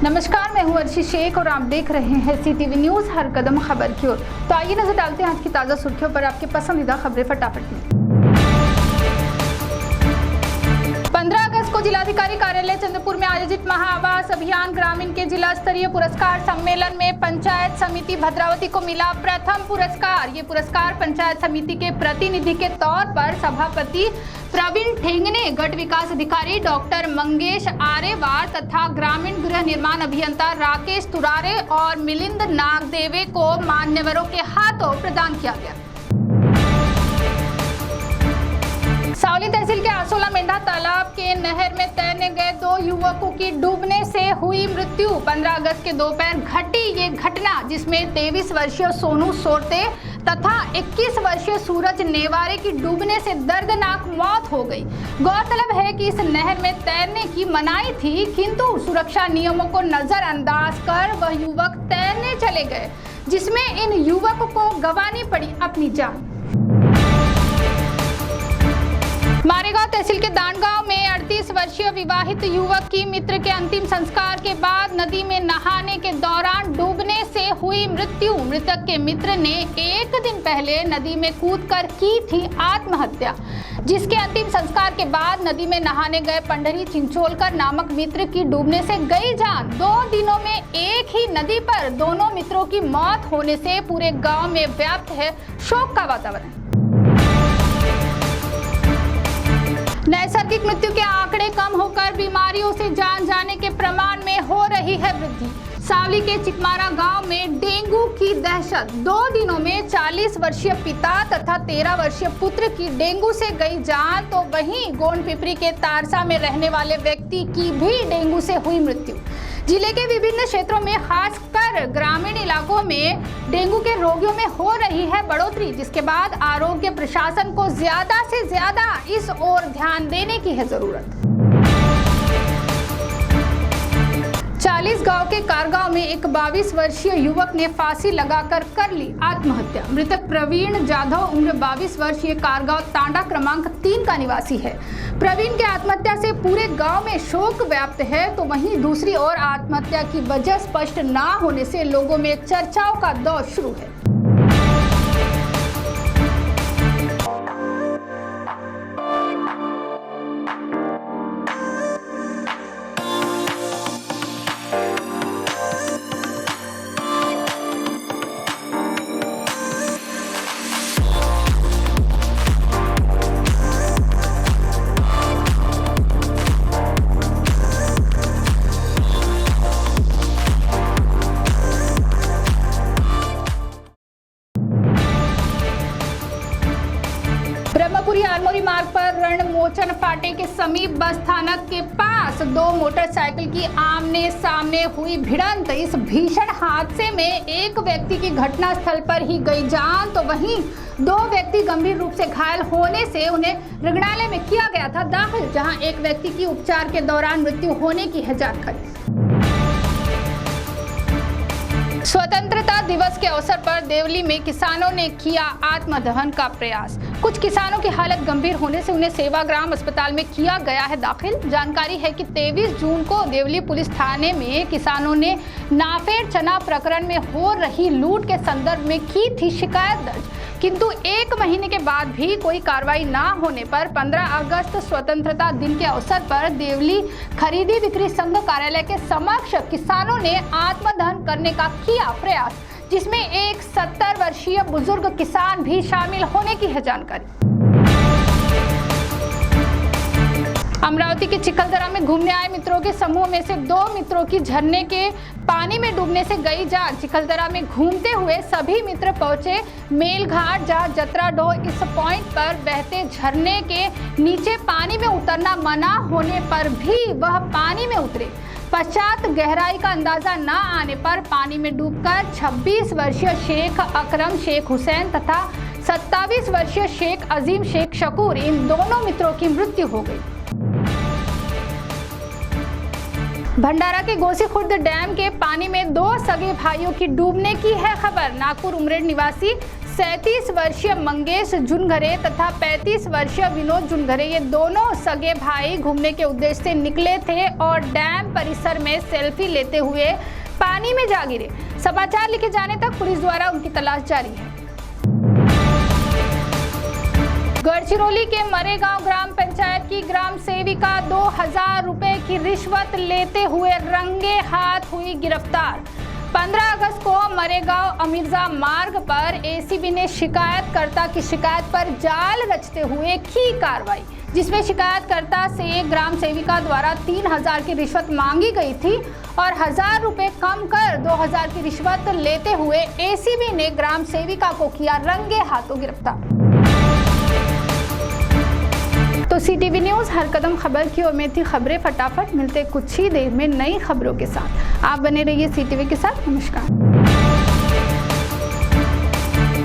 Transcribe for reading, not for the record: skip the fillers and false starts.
नमस्कार, मैं हूं अर्शी शेख और आप देख रहे हैं CTV न्यूज हर कदम खबर की ओर। तो आइए नजर डालते हैं आज की ताजा सुर्खियों पर आपके पसंदीदा खबरें फटाफट में। 15 अगस्त को जिलाधिकारी कार्यालय चंद्रपुर में आयोजित महाआवास अभियान ग्रामीण के जिला स्तरीय पुरस्कार सम्मेलन में पंचायत समिति भद्रावती को मिला प्रथम पुरस्कार। ये पुरस्कार पंचायत समिति के प्रतिनिधि के तौर पर सभापति प्रवीण ठेंगने, गट विकास अधिकारी डॉक्टर मंगेश आरेवार तथा ग्रामीण गृह निर्माण अभियंता राकेश तुरारे और मिलिंद नागदेवे को मान्यवरों के हाथों प्रदान किया गया। सावली तहसील के आसोला मेंढा तालाब के नहर में तैरने गए 2 युवकों की डूबने से हुई मृत्यु। 15 अगस्त के दोपहर घटी ये घटना, जिसमें 23 वर्षीय सोनू सोरते तथा 21 वर्षीय सूरज नेवारे की डूबने से दर्दनाक मौत हो गई। गौरतलब है कि इस नहर में तैरने की मनाही थी, किंतु सुरक्षा नियमों को नजरअंदाज कर वह युवक तैरने चले गए, जिसमें इन युवकों को गंवानी पड़ी अपनी जान। मारेगांव तहसील के दांडगांव में 38 वर्षीय विवाहित युवक की मित्र के अंतिम संस्कार के बाद नदी में नहाने के दौरान डूबने से हुई मृत्यु। मृतक के मित्र ने 1 दिन पहले नदी में कूदकर की थी आत्महत्या, जिसके अंतिम संस्कार के बाद नदी में नहाने गए पंडरी चिंचोलकर नामक मित्र की डूबने से गई जान। 2 दिनों में एक ही नदी पर दोनों मित्रों की मौत होने से पूरे गाँव में व्याप्त है शोक का वातावरण। नैसर्गिक मृत्यु के आंकड़े कम होकर बीमारियों से जान जाने के प्रमाण में हो रही है वृद्धि। सावली के चिकमारा गांव में डेंगू की दहशत। 2 दिनों में 40 वर्षीय पिता तथा 13 वर्षीय पुत्र की डेंगू से गई जान, तो वहीं गोंड पिपरी के तारसा में रहने वाले व्यक्ति की भी डेंगू से हुई मृत्यु। जिले के विभिन्न क्षेत्रों में खासकर ग्रामीण इलाकों में डेंगू के रोगियों में हो रही है बढ़ोतरी, जिसके बाद आरोग्य प्रशासन को ज्यादा से ज्यादा इस ओर ध्यान देने की है जरूरत। 40 गांव के कारगांव में एक 22 वर्षीय युवक ने फांसी लगाकर कर ली आत्महत्या। मृतक प्रवीण जाधव उम्र 22 वर्षीय कारगांव तांडा क्रमांक 3 का निवासी है। प्रवीण के आत्महत्या से पूरे गांव में शोक व्याप्त है, तो वहीं दूसरी ओर आत्महत्या की वजह स्पष्ट ना होने से लोगों में चर्चाओं का दौर शुरू है। ब्रह्मपुरी आरमोरी मार्ग पर रणमोचन फाटे के समीप बस स्थानक के पास 2 मोटरसाइकिल की आमने सामने हुई भिड़ंत। इस भीषण हादसे में एक व्यक्ति की घटनास्थल पर ही गई जान, तो वहीं 2 व्यक्ति गंभीर रूप से घायल होने से उन्हें रुग्णालय में किया गया था दाखिल, जहां एक व्यक्ति की उपचार के दौरान मृत्यु होने की है जानकारी। स्वतंत्रता दिवस के अवसर पर देवली में किसानों ने किया आत्मदहन का प्रयास। कुछ किसानों की हालत गंभीर होने से उन्हें सेवाग्राम अस्पताल में किया गया है दाखिल। जानकारी है कि 23 जून को देवली पुलिस थाने में किसानों ने नाफेड चना प्रकरण में हो रही लूट के संदर्भ में की थी शिकायत दर्ज, किंतु 1 महीने के बाद भी कोई कार्रवाई ना होने पर 15 अगस्त स्वतंत्रता दिन के अवसर पर देवली खरीदी बिक्री संघ कार्यालय के समक्ष किसानों ने आत्मदहन करने का किया प्रयास, जिसमें एक 70 वर्षीय बुजुर्ग किसान भी शामिल होने की है जानकारी। अमरावती के चिखलदरा में घूमने आए मित्रों के समूह में से 2 मित्रों की झरने के पानी में डूबने से गई जान। चिखलदरा में घूमते हुए सभी मित्र पहुंचे मेलघाट, जहां जतरा डो इस पॉइंट पर बहते झरने के नीचे पानी में उतरना मना होने पर भी वह पानी में उतरे। पश्चात गहराई का अंदाजा न आने पर पानी में डूबकर 26 वर्षीय शेख अकरम शेख हुसैन तथा 27 वर्षीय शेख अजीम शेख शकूर, इन दोनों मित्रों की मृत्यु हो गई। भंडारा के गोसी खुर्द डैम के पानी में 2 सगे भाइयों की डूबने की है खबर। नागपुर उमरेड निवासी 37 वर्षीय मंगेश जुनघरे तथा 35 वर्षीय विनोद जुनघरे ये दोनों सगे भाई घूमने के उद्देश्य से निकले थे और डैम परिसर में सेल्फी लेते हुए पानी में जा गिरे। समाचार लिखे जाने तक पुलिस द्वारा उनकी तलाश जारी है। गढ़चिरौली के मरेगांव ग्राम पंचायत की ग्राम सेविका 2000 रुपए की रिश्वत लेते हुए रंगे हाथ हुई गिरफ्तार। 15 अगस्त को मरेगांव अमीरजा मार्ग पर एसीबी ने शिकायतकर्ता की शिकायत पर जाल रचते हुए की कार्रवाई, जिसमें शिकायतकर्ता से ग्राम सेविका द्वारा 3000 की रिश्वत मांगी गई थी और 1000 रुपए कम कर 2000 की रिश्वत लेते हुए एसीबी ने ग्राम सेविका को किया रंगे हाथों गिरफ्तार। तो सीटीवी न्यूज़ हर कदम खबर की ओर में थी। खबरें फटाफट मिलते कुछ ही देर में नई खबरों के साथ। आप बने रहिए सीटीवी के साथ। नमस्कार।